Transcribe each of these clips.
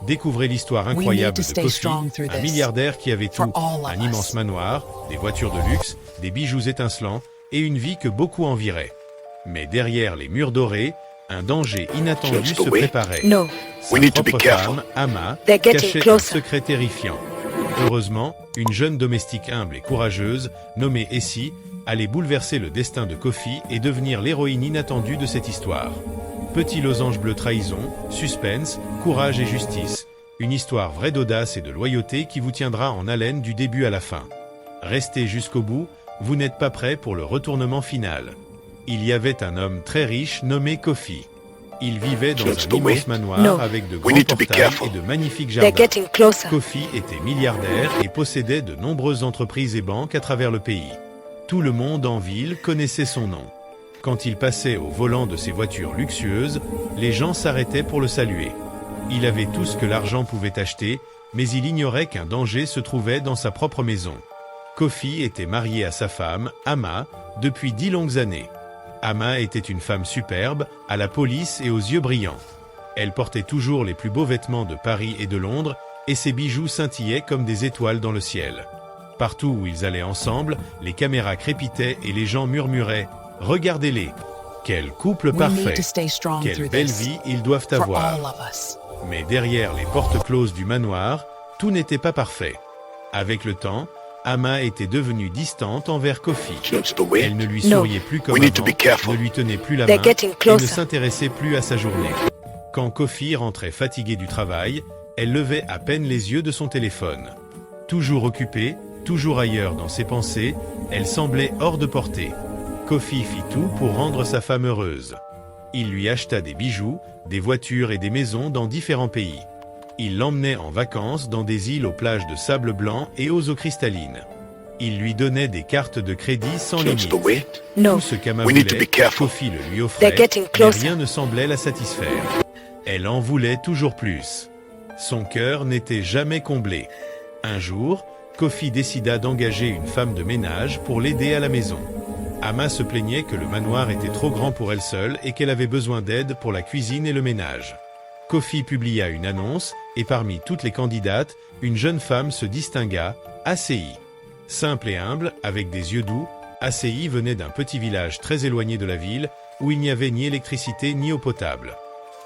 Découvrez l'histoire incroyable de Kofi, un milliardaire qui avait tout, un immense manoir, des voitures de luxe, des bijoux étincelants et une vie que beaucoup envieraient. Mais derrière les murs dorés, un danger inattendu se préparait. Sa propre femme, Ama, cachait un secret terrifiant. Heureusement, une jeune domestique humble et courageuse, nommée Essie, allait bouleverser le destin de Kofi et devenir l'héroïne inattendue de cette histoire. Petit losange bleu trahison, suspense, courage et justice. Une histoire vraie d'audace et de loyauté qui vous tiendra en haleine du début à la fin. Restez jusqu'au bout, vous n'êtes pas prêts pour le retournement final. Il y avait un homme très riche nommé Kofi. Il vivait dans un immense manoir avec de grands portails et de magnifiques jardins. Kofi était milliardaire et possédait de nombreuses entreprises et banques à travers le pays. Tout le monde en ville connaissait son nom. Quand il passait au volant de ses voitures luxueuses, les gens s'arrêtaient pour le saluer. Il avait tout ce que l'argent pouvait acheter, mais il ignorait qu'un danger se trouvait dans sa propre maison. Kofi était marié à sa femme, Ama, depuis 10 longues années. Ama était une femme superbe, à la police et aux yeux brillants. Elle portait toujours les plus beaux vêtements de Paris et de Londres, et ses bijoux scintillaient comme des étoiles dans le ciel. Partout où ils allaient ensemble, les caméras crépitaient et les gens murmuraient « Regardez-les ! Quel couple parfait ! Quelle belle vie ils doivent avoir !» Mais derrière les portes closes du manoir, tout n'était pas parfait. Avec le temps, Ama était devenue distante envers Kofi. Elle ne lui souriait plus comme avant, ne lui tenait plus la main et ne s'intéressait plus à sa journée. Quand Kofi rentrait fatigué du travail, elle levait à peine les yeux de son téléphone. Toujours occupée, toujours ailleurs dans ses pensées, elle semblait hors de portée. Kofi fit tout pour rendre sa femme heureuse. Il lui acheta des bijoux, des voitures et des maisons dans différents pays. Il l'emmenait en vacances dans des îles aux plages de sable blanc et aux eaux cristallines. Il lui donnait des cartes de crédit sans limite. Tout ce qu'Ama voulait, Kofi le lui offrait, mais rien ne semblait la satisfaire. Elle en voulait toujours plus. Son cœur n'était jamais comblé. Un jour, Kofi décida d'engager une femme de ménage pour l'aider à la maison. Ama se plaignait que le manoir était trop grand pour elle seule et qu'elle avait besoin d'aide pour la cuisine et le ménage. Kofi publia une annonce, et parmi toutes les candidates, une jeune femme se distingua, Acei. Simple et humble, avec des yeux doux, Acei venait d'un petit village très éloigné de la ville, où il n'y avait ni électricité ni eau potable.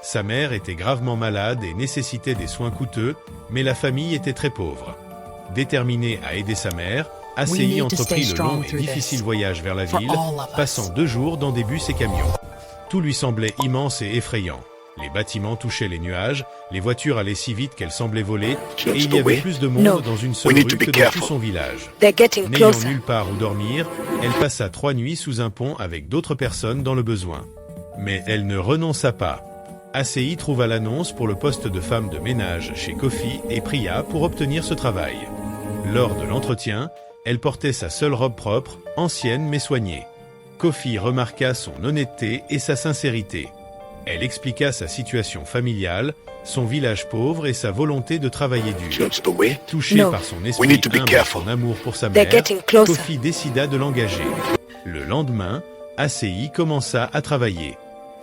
Sa mère était gravement malade et nécessitait des soins coûteux, mais la famille était très pauvre. Déterminée à aider sa mère, Acei entreprit le long et difficile voyage vers la ville, passant 2 jours dans des bus et camions. Tout lui semblait immense et effrayant. Les bâtiments touchaient les nuages, les voitures allaient si vite qu'elles semblaient voler, et il y avait plus de monde dans une seule rue que dans tout son village. N'ayant nulle part où dormir, elle passa 3 nuits sous un pont avec d'autres personnes dans le besoin. Mais elle ne renonça pas. Acei trouva l'annonce pour le poste de femme de ménage chez Kofi et pria pour obtenir ce travail. Lors de l'entretien, elle portait sa seule robe propre, ancienne mais soignée. Kofi remarqua son honnêteté et sa sincérité. Elle expliqua sa situation familiale, son village pauvre et sa volonté de travailler dur. Touché par son esprit humble et son amour pour sa mère, Kofi décida de l'engager. Le lendemain, Acei commença à travailler.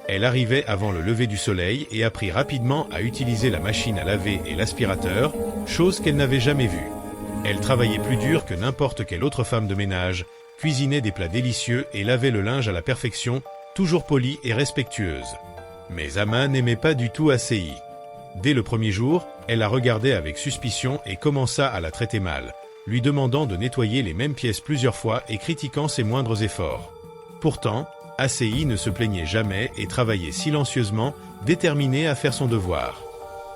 Elle arrivait avant le lever du soleil et apprit rapidement à utiliser la machine à laver et l'aspirateur, chose qu'elle n'avait jamais vue. Elle travaillait plus dur que n'importe quelle autre femme de ménage, cuisinait des plats délicieux et lavait le linge à la perfection, toujours polie et respectueuse. Mais Ama n'aimait pas du tout Acei. Dès le premier jour, elle la regardait avec suspicion et commença à la traiter mal, lui demandant de nettoyer les mêmes pièces plusieurs fois et critiquant ses moindres efforts. Pourtant, Acei ne se plaignait jamais et travaillait silencieusement, déterminée à faire son devoir.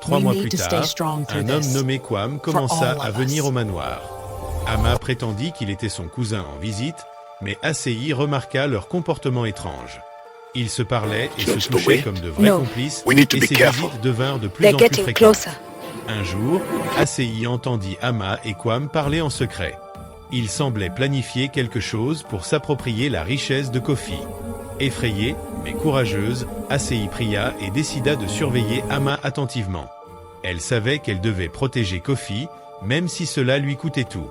3 mois plus tard, un homme nommé Kwam commença à venir au manoir. Ama prétendit qu'il était son cousin en visite, mais Acei remarqua leur comportement étrange. Ils se parlaient et se touchaient comme de vrais complices, et ces visites devinrent de plus en plus fréquentes. Un jour, Acei entendit Ama et Kwam parler en secret. Ils semblaient planifier quelque chose pour s'approprier la richesse de Kofi. Effrayée, mais courageuse, Acei pria et décida de surveiller Ama attentivement. Elle savait qu'elle devait protéger Kofi, même si cela lui coûtait tout.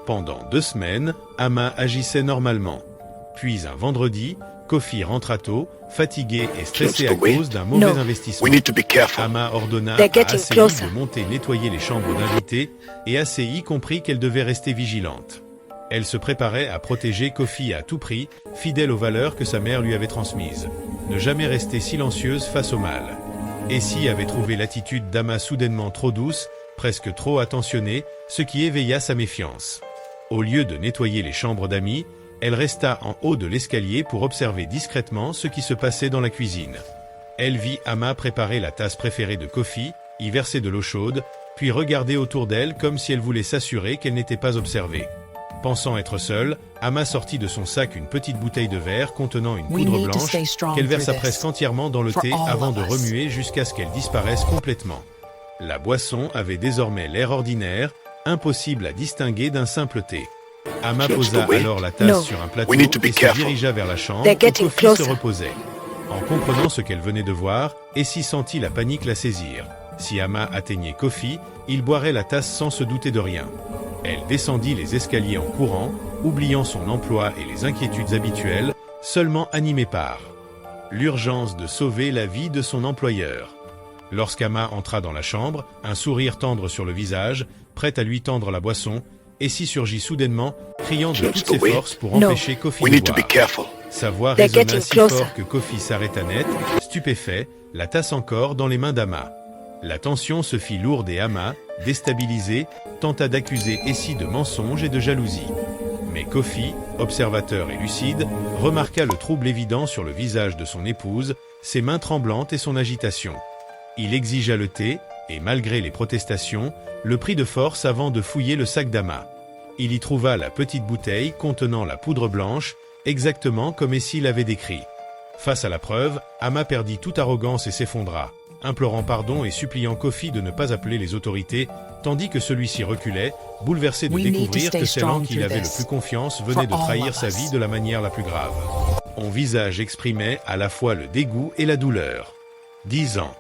Pendant 2 semaines, Ama agissait normalement. Puis un vendredi, Kofi rentra tôt, fatigué et stressé à cause d'un mauvais investissement. Ama ordonna à ACI de monter nettoyer les chambres d'invités et ACI comprit qu'elle devait rester vigilante. Elle se préparait à protéger Kofi à tout prix, fidèle aux valeurs que sa mère lui avait transmises. Ne jamais rester silencieuse face au mal. Essie avait trouvé l'attitude d'Ama soudainement trop douce, presque trop attentionnée, ce qui éveilla sa méfiance. Au lieu de nettoyer les chambres d'amis, elle resta en haut de l'escalier pour observer discrètement ce qui se passait dans la cuisine. Elle vit Ama préparer la tasse préférée de Kofi, y verser de l'eau chaude, puis regarder autour d'elle comme si elle voulait s'assurer qu'elle n'était pas observée. Pensant être seule, Ama sortit de son sac une petite bouteille de verre contenant une poudre blanche qu'elle versa presque entièrement dans le thé avant de remuer jusqu'à ce qu'elle disparaisse complètement. La boisson avait désormais l'air ordinaire, impossible à distinguer d'un simple thé. Ama posa alors la tasse sur un plateau et se dirigea vers la chambre où Kofi se reposait. En comprenant ce qu'elle venait de voir, Essie sentit la panique la saisir. Si Ama atteignait Kofi, il boirait la tasse sans se douter de rien. Elle descendit les escaliers en courant, oubliant son emploi et les inquiétudes habituelles, seulement animée par l'urgence de sauver la vie de son employeur. Lorsqu'Ama entra dans la chambre, un sourire tendre sur le visage, prête à lui tendre la boisson, Essie surgit soudainement, criant de toutes ses forces pour empêcher Kofi de boire. Sa voix résonna si fort que Kofi s'arrêta net, stupéfait, la tasse encore dans les mains d'Ama. La tension se fit lourde et Ama, déstabilisée, tenta d'accuser Essie de mensonge et de jalousie. Mais Kofi, observateur et lucide, remarqua le trouble évident sur le visage de son épouse, ses mains tremblantes et son agitation. Il exigea le thé, et malgré les protestations, le prit de force avant de fouiller le sac d'Ama. Il y trouva la petite bouteille contenant la poudre blanche, exactement comme Essie l'avait décrit. Face à la preuve, Ama perdit toute arrogance et s'effondra, implorant pardon et suppliant Kofi de ne pas appeler les autorités, tandis que celui-ci reculait, bouleversé de découvrir que celle en qui il avait le plus confiance venait de trahir sa vie de la manière la plus grave. Son visage exprimait à la fois le dégoût et la douleur. 10 ans,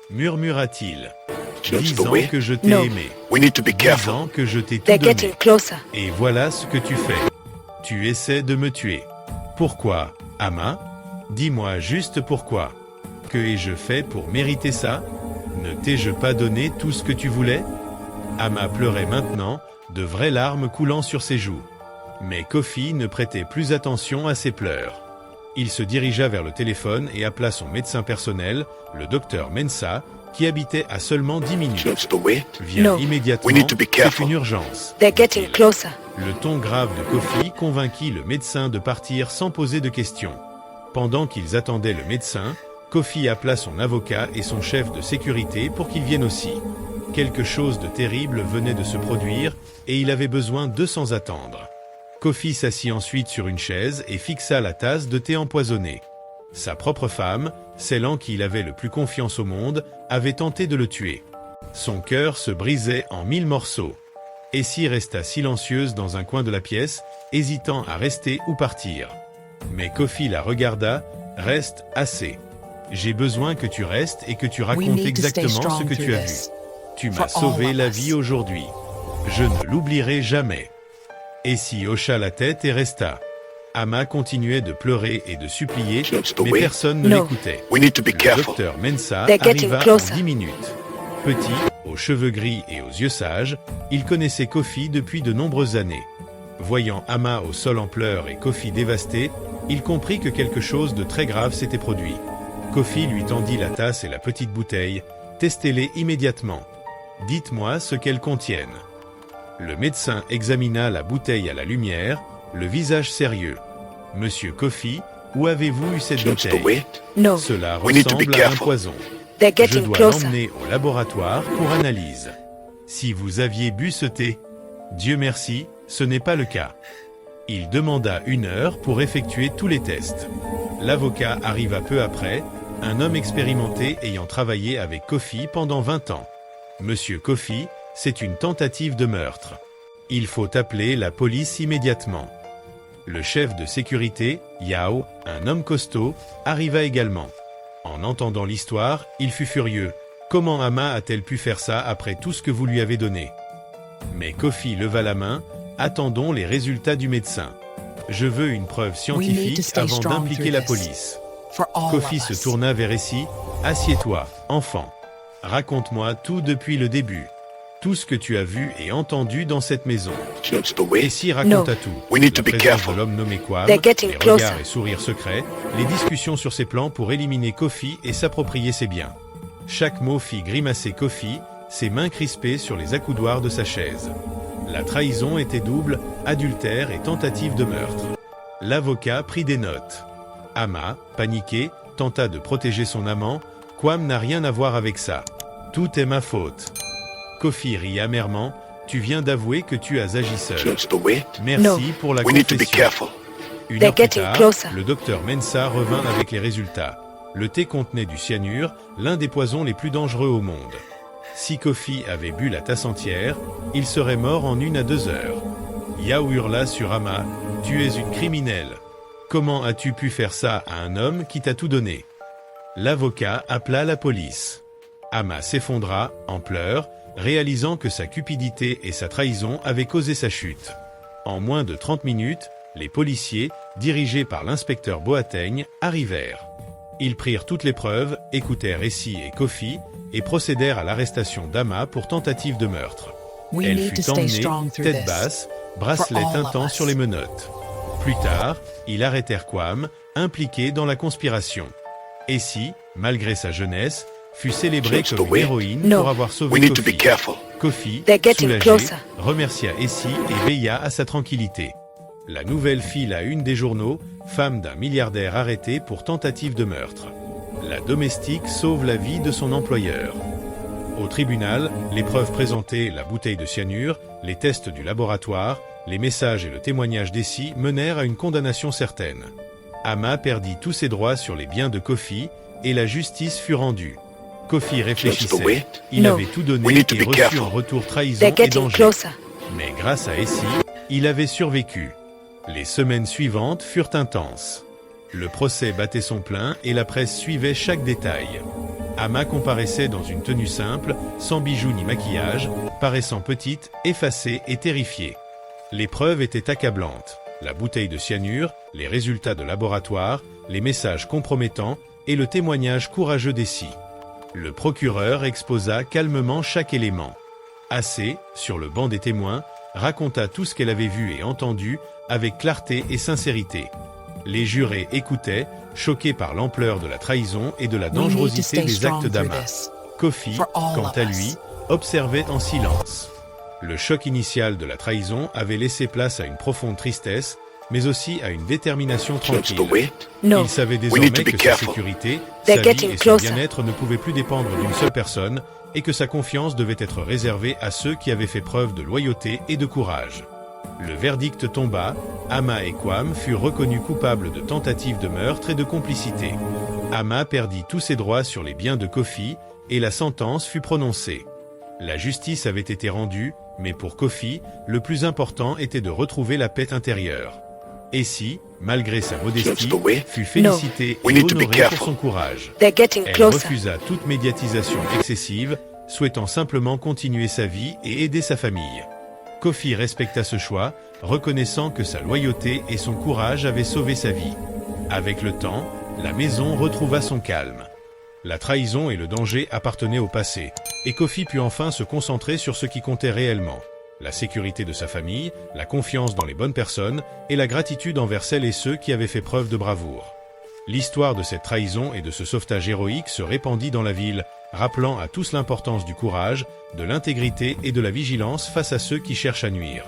murmura-t-il. 10 ans que je t'ai aimé. 10 ans que je t'ai tout donné. Et voilà ce que tu fais. Tu essaies de me tuer. Pourquoi, Ama? Dis-moi juste pourquoi. Que ai-je fait pour mériter ça? Ne t'ai-je pas donné tout ce que tu voulais? Ama pleurait maintenant, de vraies larmes coulant sur ses joues. Mais Kofi ne prêtait plus attention à ses pleurs. Il se dirigea vers le téléphone et appela son médecin personnel, le docteur Mensah, qui habitait à seulement 10 minutes. Viens immédiatement, c'est une urgence. Le ton grave de Kofi convainquit le médecin de partir sans poser de questions. Pendant qu'ils attendaient le médecin, Kofi appela son avocat et son chef de sécurité pour qu'ils viennent aussi. Quelque chose de terrible venait de se produire et il avait besoin d'eux sans attendre. Kofi s'assit ensuite sur une chaise et fixa la tasse de thé empoisonné. Sa propre femme, celle en qui il avait le plus confiance au monde, avait tenté de le tuer. Son cœur se brisait en 1000 morceaux. Essie resta silencieuse dans un coin de la pièce, hésitant à rester ou partir. Mais Kofi la regarda, « Reste assez. J'ai besoin que tu restes et que tu racontes exactement ce que tu as vu. Tu m'as sauvé la vie aujourd'hui. Je ne l'oublierai jamais. » Essie hocha la tête et resta. Ama continuait de pleurer et de supplier, mais personne ne l'écoutait. Le docteur Mensah arriva en 10 minutes. Petit, aux cheveux gris et aux yeux sages, il connaissait Kofi depuis de nombreuses années. Voyant Ama au sol en pleurs et Kofi dévasté, il comprit que quelque chose de très grave s'était produit. Kofi lui tendit la tasse et la petite bouteille. « Testez-les immédiatement. Dites-moi ce qu'elles contiennent. » Le médecin examina la bouteille à la lumière, le visage sérieux. « Monsieur Kofi, où avez-vous eu cette bouteille? Cela ressemble à un poison. Je dois l'emmener au laboratoire pour analyse. Si vous aviez bu ce thé, Dieu merci, ce n'est pas le cas. » Il demanda 1 heure pour effectuer tous les tests. L'avocat arriva peu après, un homme expérimenté ayant travaillé avec Kofi pendant 20 ans. « Monsieur Kofi, c'est une tentative de meurtre. Il faut appeler la police immédiatement. » Le chef de sécurité, Yao, un homme costaud, arriva également. En entendant l'histoire, il fut furieux. Comment Ama a-t-elle pu faire ça après tout ce que vous lui avez donné? Mais Kofi leva la main. Attendons les résultats du médecin. Je veux une preuve scientifique avant d'impliquer la police. Kofi se tourna vers Essie. Assieds-toi, enfant. Raconte-moi tout depuis le début. Tout ce que tu as vu et entendu dans cette maison. Essie raconta tout. La présence de l'homme nommé Quam, les regards et sourires secrets, les discussions sur ses plans pour éliminer Kofi et s'approprier ses biens. Chaque mot fit grimacer Kofi, ses mains crispées sur les accoudoirs de sa chaise. La trahison était double, adultère et tentative de meurtre. L'avocat prit des notes. Ama, paniqué, tenta de protéger son amant. Quam n'a rien à voir avec ça. Tout est ma faute. Kofi rit amèrement. Tu viens d'avouer que tu as agi seul. Merci pour la confession. Une heure plus tard, le docteur Mensah revint avec les résultats. Le thé contenait du cyanure, l'un des poisons les plus dangereux au monde. Si Kofi avait bu la tasse entière, il serait mort en 1 à 2 heures. Yao hurla sur Ama. Tu es une criminelle. Comment as-tu pu faire ça à un homme qui t'a tout donné? L'avocat appela la police. Ama s'effondra, en pleurs, réalisant que sa cupidité et sa trahison avaient causé sa chute. En moins de 30 minutes, les policiers, dirigés par l'inspecteur Boateng, arrivèrent. Ils prirent toutes les preuves, écoutèrent Essie et Kofi, et procédèrent à l'arrestation d'Ama pour tentative de meurtre. Elle fut emmenée, tête basse, bracelet tintant sur les menottes. Plus tard, ils arrêtèrent Quam, impliqué dans la conspiration. Essie, malgré sa jeunesse, fut célébrée comme une héroïne pour avoir sauvé Kofi. Kofi, soulagé, remercia Essie et veilla à sa tranquillité. La nouvelle fit la une des journaux, femme d'un milliardaire arrêté pour tentative de meurtre. La domestique sauve la vie de son employeur. Au tribunal, les preuves présentées, la bouteille de cyanure, les tests du laboratoire, les messages et le témoignage d'Essie menèrent à une condamnation certaine. Ama perdit tous ses droits sur les biens de Kofi et la justice fut rendue. Kofi réfléchissait, il avait tout donné et reçu en retour trahison et danger. Mais grâce à Essie, il avait survécu. Les semaines suivantes furent intenses. Le procès battait son plein et la presse suivait chaque détail. Ama comparaissait dans une tenue simple, sans bijoux ni maquillage, paraissant petite, effacée et terrifiée. Les preuves étaient accablantes. La bouteille de cyanure, les résultats de laboratoire, les messages compromettants et le témoignage courageux d'Essie. Le procureur exposa calmement chaque élément. Assez, sur le banc des témoins, raconta tout ce qu'elle avait vu et entendu, avec clarté et sincérité. Les jurés écoutaient, choqués par l'ampleur de la trahison et de la dangerosité des actes d'Ama. Kofi, quant à lui, observait en silence. Le choc initial de la trahison avait laissé place à une profonde tristesse, mais aussi à une détermination tranquille. Il savait désormais que sa sécurité, sa vie et son bien-être ne pouvaient plus dépendre d'une seule personne, et que sa confiance devait être réservée à ceux qui avaient fait preuve de loyauté et de courage. Le verdict tomba, Ama et Quam furent reconnus coupables de tentative de meurtre et de complicité. Ama perdit tous ses droits sur les biens de Kofi, et la sentence fut prononcée. La justice avait été rendue, mais pour Kofi, le plus important était de retrouver la paix intérieure. Essie, malgré sa modestie, fut félicitée et honorée pour son courage. Elle refusa toute médiatisation excessive, souhaitant simplement continuer sa vie et aider sa famille. Kofi respecta ce choix, reconnaissant que sa loyauté et son courage avaient sauvé sa vie. Avec le temps, la maison retrouva son calme. La trahison et le danger appartenaient au passé, et Kofi put enfin se concentrer sur ce qui comptait réellement. La sécurité de sa famille, la confiance dans les bonnes personnes et la gratitude envers celles et ceux qui avaient fait preuve de bravoure. L'histoire de cette trahison et de ce sauvetage héroïque se répandit dans la ville, rappelant à tous l'importance du courage, de l'intégrité et de la vigilance face à ceux qui cherchent à nuire.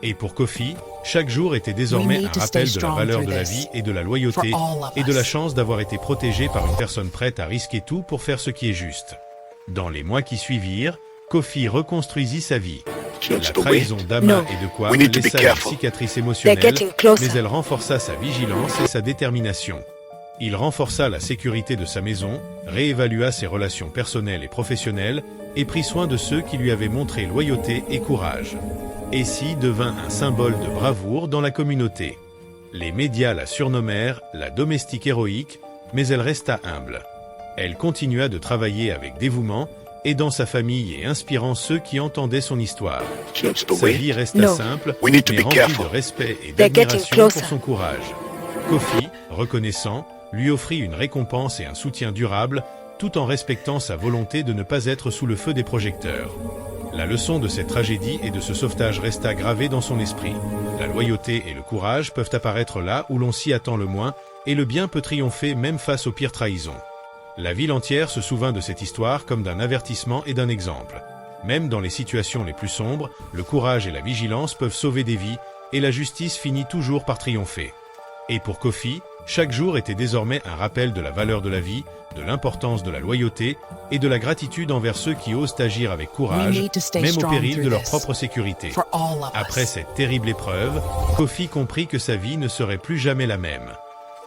Et pour Kofi, chaque jour était désormais un rappel de la valeur de la vie et de la loyauté, et de la chance d'avoir été protégé par une personne prête à risquer tout pour faire ce qui est juste. Dans les mois qui suivirent, Kofi reconstruisit sa vie. La trahison d'Ama et de Quam laissa une cicatrice émotionnelle, mais elle renforça sa vigilance et sa détermination. Il renforça la sécurité de sa maison, réévalua ses relations personnelles et professionnelles, et prit soin de ceux qui lui avaient montré loyauté et courage. Essie devint un symbole de bravoure dans la communauté. Les médias la surnommèrent la domestique héroïque, mais elle resta humble. Elle continua de travailler avec dévouement, aidant sa famille et inspirant ceux qui entendaient son histoire. Sa vie resta simple, mais remplie de respect et d'admiration pour son courage. Kofi, reconnaissant, lui offrit une récompense et un soutien durable, tout en respectant sa volonté de ne pas être sous le feu des projecteurs. La leçon de cette tragédie et de ce sauvetage resta gravée dans son esprit. La loyauté et le courage peuvent apparaître là où l'on s'y attend le moins, et le bien peut triompher même face aux pires trahisons. La ville entière se souvint de cette histoire comme d'un avertissement et d'un exemple. Même dans les situations les plus sombres, le courage et la vigilance peuvent sauver des vies, et la justice finit toujours par triompher. Et pour Kofi, chaque jour était désormais un rappel de la valeur de la vie, de l'importance de la loyauté et de la gratitude envers ceux qui osent agir avec courage, même au péril de leur propre sécurité. Après cette terrible épreuve, Kofi comprit que sa vie ne serait plus jamais la même.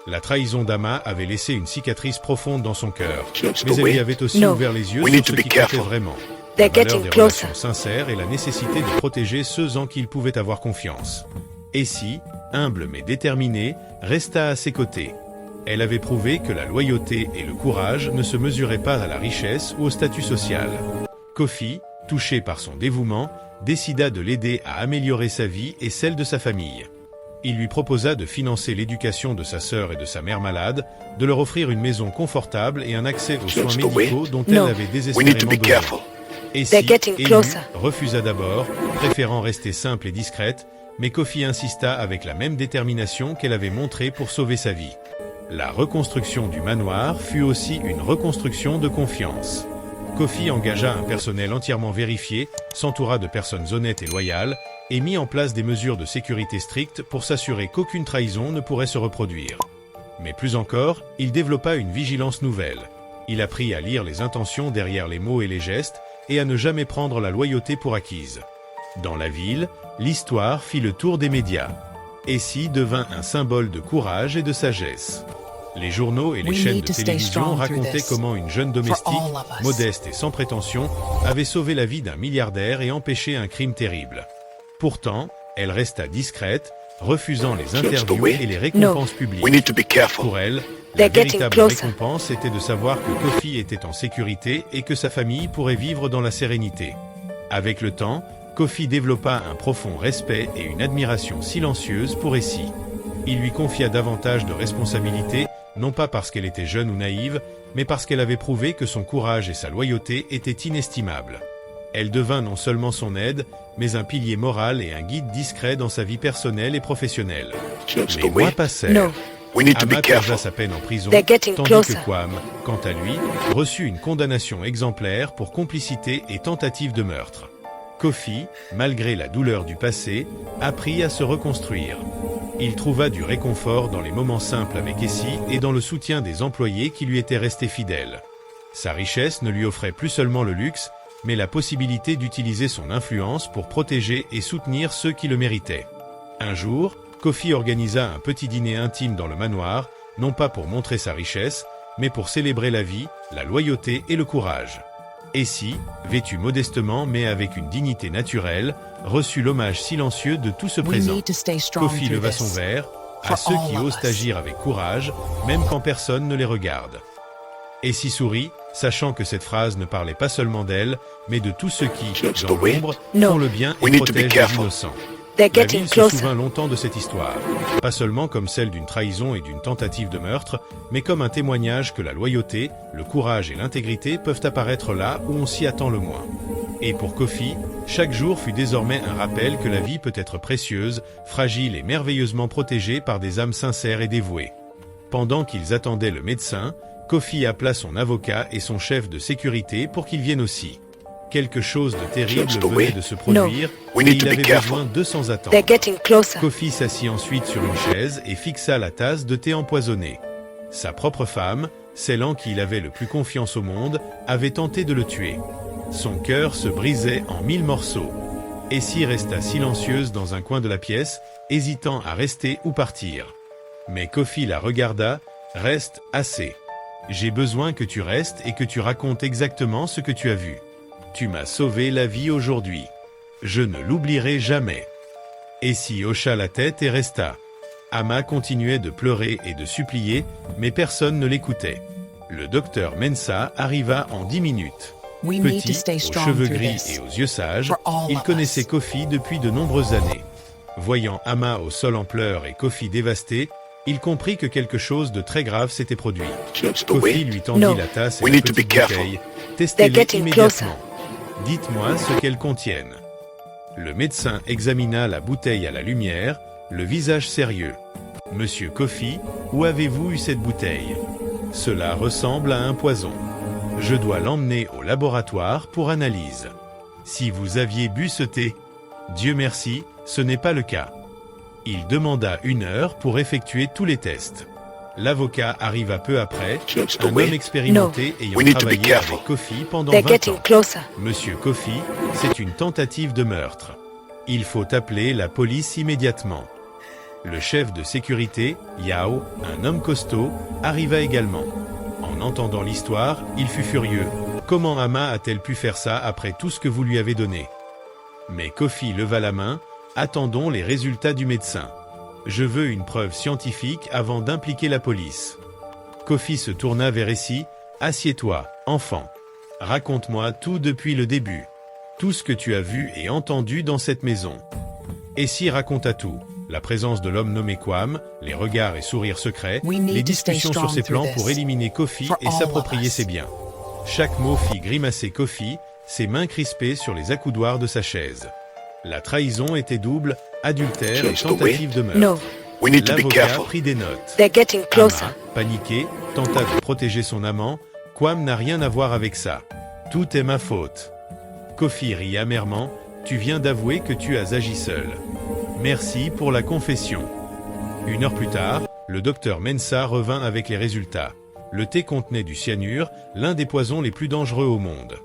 La trahison d'Ama avait laissé une cicatrice profonde dans son cœur, mais elle lui avait aussi ouvert les yeux sur ce qui comptait vraiment. La valeur des relations sincères et la nécessité de protéger ceux en qui il pouvait avoir confiance. Essie, humble mais déterminée, resta à ses côtés. Elle avait prouvé que la loyauté et le courage ne se mesuraient pas à la richesse ou au statut social. Kofi, touché par son dévouement, décida de l'aider à améliorer sa vie et celle de sa famille. Il lui proposa de financer l'éducation de sa sœur et de sa mère malade, de leur offrir une maison confortable et un accès aux soins médicaux dont elle avait désespérément besoin. Essie, émue, refusa d'abord, préférant rester simple et discrète, mais Kofi insista avec la même détermination qu'elle avait montrée pour sauver sa vie. La reconstruction du manoir fut aussi une reconstruction de confiance. Kofi engagea un personnel entièrement vérifié, s'entoura de personnes honnêtes et loyales, et mit en place des mesures de sécurité strictes pour s'assurer qu'aucune trahison ne pourrait se reproduire. Mais plus encore, il développa une vigilance nouvelle. Il apprit à lire les intentions derrière les mots et les gestes, et à ne jamais prendre la loyauté pour acquise. Dans la ville, l'histoire fit le tour des médias. Essie devint un symbole de courage et de sagesse. Les journaux et les chaînes de télévision racontaient comment une jeune domestique, modeste et sans prétention, avait sauvé la vie d'un milliardaire et empêché un crime terrible. Pourtant, elle resta discrète, refusant les interviews et les récompenses publiques. Pour elle, la véritable récompense était de savoir que Kofi était en sécurité et que sa famille pourrait vivre dans la sérénité. Avec le temps, Kofi développa un profond respect et une admiration silencieuse pour Essie. Il lui confia davantage de responsabilités, non pas parce qu'elle était jeune ou naïve, mais parce qu'elle avait prouvé que son courage et sa loyauté étaient inestimables. Elle devint non seulement son aide, mais un pilier moral et un guide discret dans sa vie personnelle et professionnelle. Les mois passèrent. Ama purgea sa peine en prison, tandis que Kwame, quant à lui, reçut une condamnation exemplaire pour complicité et tentative de meurtre. Kofi, malgré la douleur du passé, apprit à se reconstruire. Il trouva du réconfort dans les moments simples avec Essie et dans le soutien des employés qui lui étaient restés fidèles. Sa richesse ne lui offrait plus seulement le luxe, mais la possibilité d'utiliser son influence pour protéger et soutenir ceux qui le méritaient. Un jour, Kofi organisa un petit dîner intime dans le manoir, non pas pour montrer sa richesse, mais pour célébrer la vie, la loyauté et le courage. Essie, vêtue modestement mais avec une dignité naturelle, reçut l'hommage silencieux de tout ce présent. Kofi leva son verre, à ceux qui osent agir avec courage, même quand personne ne les regarde. Essie sourit, sachant que cette phrase ne parlait pas seulement d'elle, mais de tous ceux qui, dans l'ombre, font le bien et protègent les innocents. La ville se souvint longtemps de cette histoire, pas seulement comme celle d'une trahison et d'une tentative de meurtre, mais comme un témoignage que la loyauté, le courage et l'intégrité peuvent apparaître là où on s'y attend le moins. Et pour Kofi, chaque jour fut désormais un rappel que la vie peut être précieuse, fragile et merveilleusement protégée par des âmes sincères et dévouées. Pendant qu'ils attendaient le médecin, Kofi appela son avocat et son chef de sécurité pour qu'ils viennent aussi. Quelque chose de terrible venait de se produire et il avait besoin d'eux sans attendre. Kofi s'assit ensuite sur une chaise et fixa la tasse de thé empoisonné. Sa propre femme, celle en qui il avait le plus confiance au monde, avait tenté de le tuer. Son cœur se brisait en 1000 morceaux. Essie resta silencieuse dans un coin de la pièce, hésitant à rester ou partir. Mais Kofi la regarda, « Reste, assez. J'ai besoin que tu restes et que tu racontes exactement ce que tu as vu. Tu m'as sauvé la vie aujourd'hui. Je ne l'oublierai jamais. » Essie hocha la tête et resta. Ama continuait de pleurer et de supplier, mais personne ne l'écoutait. Le docteur Mensah arriva en 10 minutes. Petit, aux cheveux gris et aux yeux sages, il connaissait Kofi depuis de nombreuses années. Voyant Ama au sol en pleurs et Kofi dévasté, il comprit que quelque chose de très grave s'était produit. Kofi lui tendit la tasse et la petite bouteille. Testez-les immédiatement. Dites-moi ce qu'elles contiennent. Le médecin examina la bouteille à la lumière, le visage sérieux. Monsieur Kofi, où avez-vous eu cette bouteille? Cela ressemble à un poison. Je dois l'emmener au laboratoire pour analyse. Si vous aviez bu ce thé, Dieu merci, ce n'est pas le cas. Il demanda 1 heure pour effectuer tous les tests. L'avocat arriva peu après, un homme expérimenté ayant travaillé avec Kofi pendant 20 ans. Monsieur Kofi, c'est une tentative de meurtre. Il faut appeler la police immédiatement. Le chef de sécurité, Yao, un homme costaud, arriva également. En entendant l'histoire, il fut furieux. Comment Ama a-t-elle pu faire ça après tout ce que vous lui avez donné? Mais Kofi leva la main. Attendons les résultats du médecin. Je veux une preuve scientifique avant d'impliquer la police. Kofi se tourna vers Essie. Assieds-toi, enfant. Raconte-moi tout depuis le début. Tout ce que tu as vu et entendu dans cette maison. Essie raconta tout. La présence de l'homme nommé Kwam, les regards et sourires secrets, les discussions sur ses plans pour éliminer Kofi et s'approprier ses biens. Chaque mot fit grimacer Kofi, ses mains crispées sur les accoudoirs de sa chaise. La trahison était double, adultère et tentative de meurtre. L'avocat prit des notes. Ama, paniqué, tenta de protéger son amant. Kwam n'a rien à voir avec ça. Tout est ma faute. Kofi rit amèrement. Tu viens d'avouer que tu as agi seul. Merci pour la confession. 1 heure plus tard, le docteur Mensah revint avec les résultats. Le thé contenait du cyanure, l'un des poisons les plus dangereux au monde.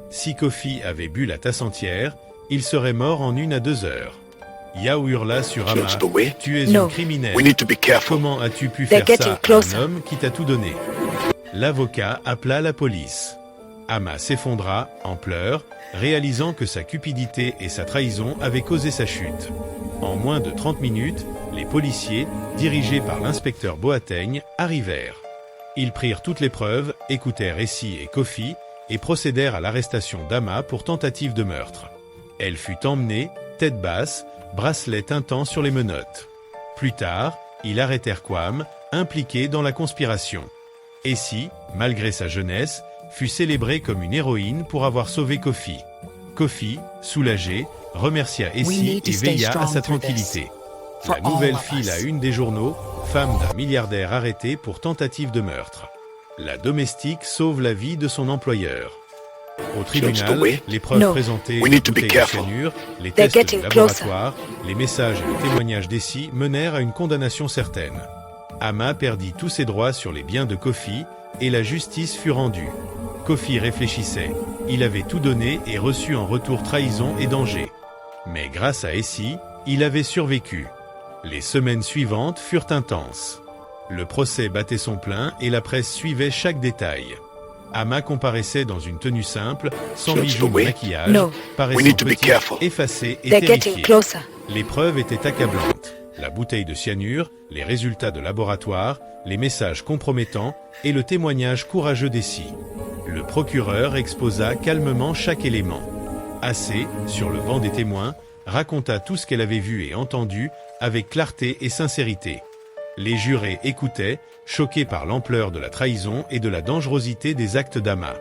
Si Kofi avait bu la tasse entière, il serait mort en 1 à 2 heures. Yao hurla sur Ama. Tu es une criminelle. Comment as-tu pu faire ça à un homme qui t'a tout donné? L'avocat appela la police. Ama s'effondra, en pleurs, réalisant que sa cupidité et sa trahison avaient causé sa chute. En moins de 30 minutes, les policiers, dirigés par l'inspecteur Boateng, arrivèrent. Ils prirent toutes les preuves, écoutèrent Essie et Kofi, et procédèrent à l'arrestation d'Ama pour tentative de meurtre. Elle fut emmenée, tête basse, bracelet tintant sur les menottes. Plus tard, ils arrêtèrent Kwam, impliqué dans la conspiration. Essie, malgré sa jeunesse, fut célébrée comme une héroïne pour avoir sauvé Kofi. Kofi, soulagé, remercia Essie et veilla à sa tranquillité. La nouvelle fit la une des journaux, femme d'un milliardaire arrêté pour tentative de meurtre. La domestique sauve la vie de son employeur. Au tribunal, les preuves présentées, les bouteilles de cyanure, les tests de laboratoire, les messages et le témoignage d'Essie menèrent à une condamnation certaine. Ama perdit tous ses droits sur les biens de Kofi, et la justice fut rendue. Kofi réfléchissait. Il avait tout donné et reçu en retour trahison et danger. Mais grâce à Essie, il avait survécu. Les semaines suivantes furent intenses. Le procès battait son plein et la presse suivait chaque détail. Ama comparaissait dans une tenue simple, sans bijoux ou maquillage, paraissant petite, effacée et terrifiée. Les preuves étaient accablantes. La bouteille de cyanure, les résultats de laboratoire, les messages compromettants et le témoignage courageux d'Essie. Le procureur exposa calmement chaque élément. Assez, sur le banc des témoins, raconta tout ce qu'elle avait vu et entendu avec clarté et sincérité. Les jurés écoutaient, choqués par l'ampleur de la trahison et de la dangerosité des actes d'Ama.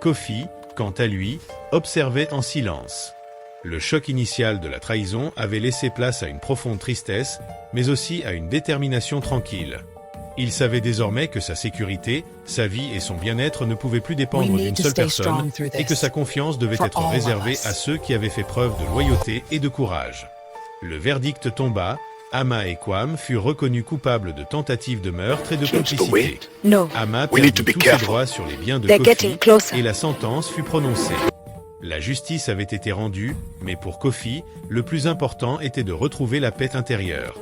Kofi, quant à lui, observait en silence. Le choc initial de la trahison avait laissé place à une profonde tristesse, mais aussi à une détermination tranquille. Il savait désormais que sa sécurité, sa vie et son bien-être ne pouvaient plus dépendre d'une seule personne, et que sa confiance devait être réservée à ceux qui avaient fait preuve de loyauté et de courage. Le verdict tomba, Ama et Kwam furent reconnus coupables de tentative de meurtre et de complicité. Ama perdit tous ses droits sur les biens de Kofi, et la sentence fut prononcée. La justice avait été rendue, mais pour Kofi, le plus important était de retrouver la paix intérieure.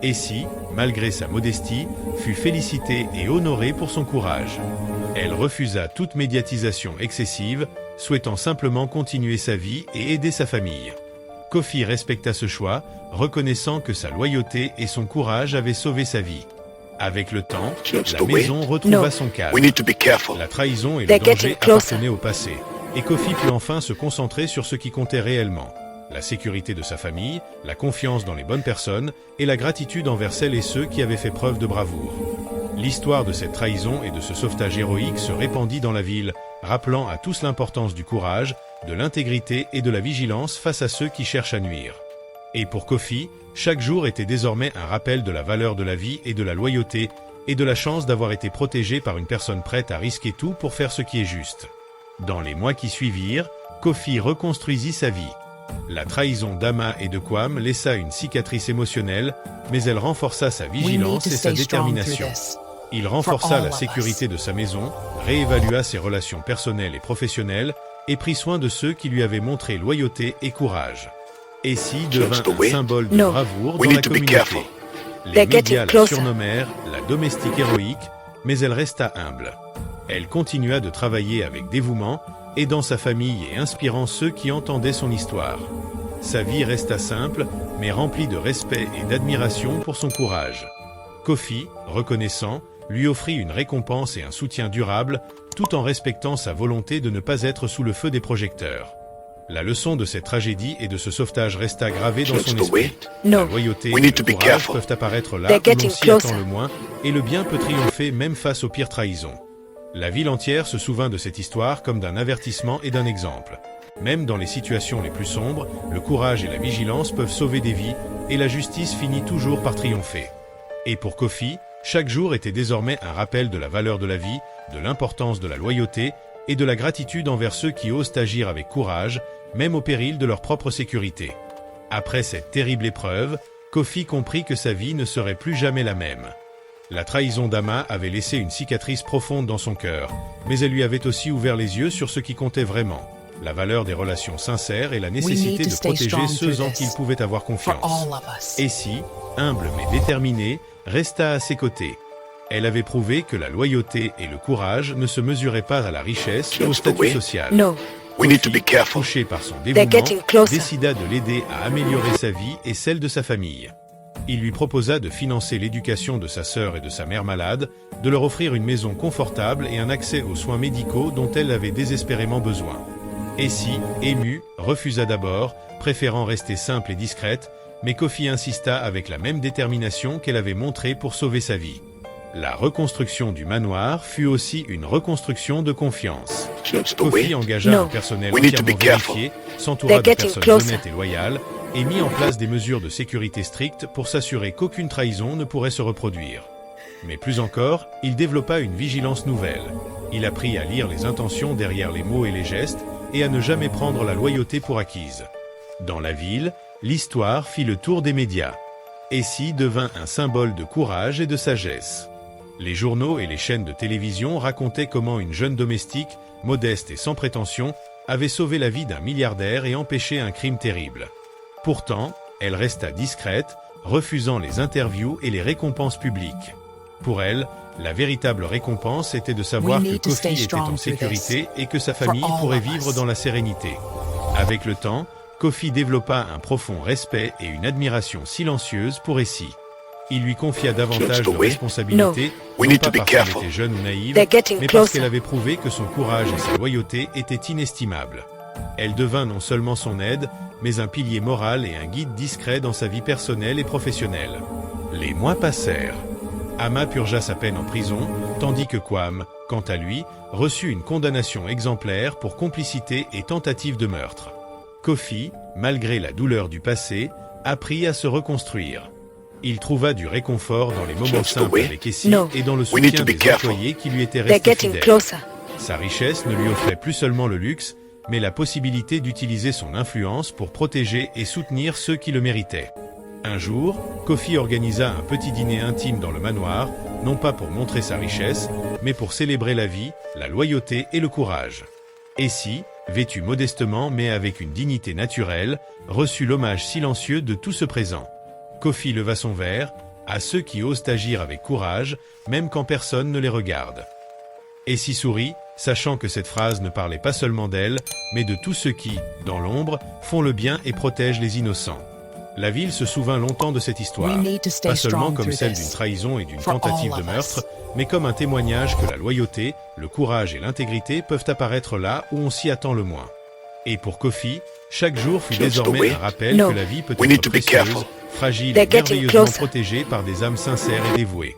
Essie, malgré sa modestie, fut félicitée et honorée pour son courage. Elle refusa toute médiatisation excessive, souhaitant simplement continuer sa vie et aider sa famille. Kofi respecta ce choix, reconnaissant que sa loyauté et son courage avaient sauvé sa vie. Avec le temps, la maison retrouva son calme. La trahison et le danger appartenaient au passé. et Kofi put enfin se concentrer sur ce qui comptait réellement. La sécurité de sa famille, la confiance dans les bonnes personnes et la gratitude envers celles et ceux qui avaient fait preuve de bravoure. L'histoire de cette trahison et de ce sauvetage héroïque se répandit dans la ville, rappelant à tous l'importance du courage, de l'intégrité et de la vigilance face à ceux qui cherchent à nuire. Et pour Kofi, chaque jour était désormais un rappel de la valeur de la vie et de la loyauté, et de la chance d'avoir été protégé par une personne prête à risquer tout pour faire ce qui est juste. Dans les mois qui suivirent, Kofi reconstruisit sa vie. La trahison d'Ama et de Kwame laissa une cicatrice émotionnelle, mais elle renforça sa vigilance et sa détermination. Il renforça la sécurité de sa maison, réévalua ses relations personnelles et professionnelles, et prit soin de ceux qui lui avaient montré loyauté et courage. Essie devint un symbole de bravoure dans la communauté. Les médias la surnommèrent la domestique héroïque, mais elle resta humble. Elle continua de travailler avec dévouement, aidant sa famille et inspirant ceux qui entendaient son histoire. Sa vie resta simple, mais remplie de respect et d'admiration pour son courage. Kofi, reconnaissant, lui offrit une récompense et un soutien durable, tout en respectant sa volonté de ne pas être sous le feu des projecteurs. La leçon de cette tragédie et de ce sauvetage resta gravée dans son esprit. La loyauté et le courage peuvent apparaître là où l'on s'y attend le moins, et le bien peut triompher même face aux pires trahisons. La ville entière se souvint de cette histoire comme d'un avertissement et d'un exemple. Même dans les situations les plus sombres, le courage et la vigilance peuvent sauver des vies, et la justice finit toujours par triompher. Et pour Kofi, chaque jour était désormais un rappel de la valeur de la vie, de l'importance de la loyauté, et de la gratitude envers ceux qui osent agir avec courage, même au péril de leur propre sécurité. Après cette terrible épreuve, Kofi comprit que sa vie ne serait plus jamais la même. La trahison d'Ama avait laissé une cicatrice profonde dans son cœur, mais elle lui avait aussi ouvert les yeux sur ce qui comptait vraiment, la valeur des relations sincères et la nécessité de protéger ceux en qui il pouvait avoir confiance. Essie, humble mais déterminée, resta à ses côtés. Elle avait prouvé que la loyauté et le courage ne se mesuraient pas à la richesse ou au statut social. Kofi, touché par son dévouement, décida de l'aider à améliorer sa vie et celle de sa famille. Il lui proposa de financer l'éducation de sa sœur et de sa mère malade, de leur offrir une maison confortable et un accès aux soins médicaux dont elle avait désespérément besoin. Essie, émue, refusa d'abord, préférant rester simple et discrète, mais Kofi insista avec la même détermination qu'elle avait montrée pour sauver sa vie. La reconstruction du manoir fut aussi une reconstruction de confiance. Kofi engagea un personnel entièrement vérifié, s'entoura de personnes honnêtes et loyales, et mit en place des mesures de sécurité strictes pour s'assurer qu'aucune trahison ne pourrait se reproduire. Mais plus encore, il développa une vigilance nouvelle. Il apprit à lire les intentions derrière les mots et les gestes, et à ne jamais prendre la loyauté pour acquise. Dans la ville, l'histoire fit le tour des médias. Essie devint un symbole de courage et de sagesse. Les journaux et les chaînes de télévision racontaient comment une jeune domestique, modeste et sans prétention, avait sauvé la vie d'un milliardaire et empêché un crime terrible. Pourtant, elle resta discrète, refusant les interviews et les récompenses publiques. Pour elle, la véritable récompense était de savoir que Kofi était en sécurité et que sa famille pourrait vivre dans la sérénité. Avec le temps, Kofi développa un profond respect et une admiration silencieuse pour Essie. Il lui confia davantage de responsabilités, non pas parce qu'elle était jeune ou naïve, mais parce qu'elle avait prouvé que son courage et sa loyauté étaient inestimables. Elle devint non seulement son aide, mais un pilier moral et un guide discret dans sa vie personnelle et professionnelle. Les mois passèrent. Ama purgea sa peine en prison, tandis que Kwame, quant à lui, reçut une condamnation exemplaire pour complicité et tentative de meurtre. Kofi, malgré la douleur du passé, apprit à se reconstruire. Il trouva du réconfort dans les moments simples avec Essie et dans le soutien des employés qui lui étaient restés fidèles. Sa richesse ne lui offrait plus seulement le luxe, mais la possibilité d'utiliser son influence pour protéger et soutenir ceux qui le méritaient. Un jour, Kofi organisa un petit dîner intime dans le manoir, non pas pour montrer sa richesse, mais pour célébrer la vie, la loyauté et le courage. Essie, vêtue modestement mais avec une dignité naturelle, reçut l'hommage silencieux de tout ce présent. Kofi leva son verre, à ceux qui osent agir avec courage, même quand personne ne les regarde. Essie sourit, sachant que cette phrase ne parlait pas seulement d'elle, mais de tous ceux qui, dans l'ombre, font le bien et protègent les innocents. La ville se souvint longtemps de cette histoire, pas seulement comme celle d'une trahison et d'une tentative de meurtre, mais comme un témoignage que la loyauté, le courage et l'intégrité peuvent apparaître là où on s'y attend le moins. Et pour Kofi, chaque jour fut désormais un rappel que la vie peut être précieuse, fragile et merveilleusement protégée par des âmes sincères et dévouées.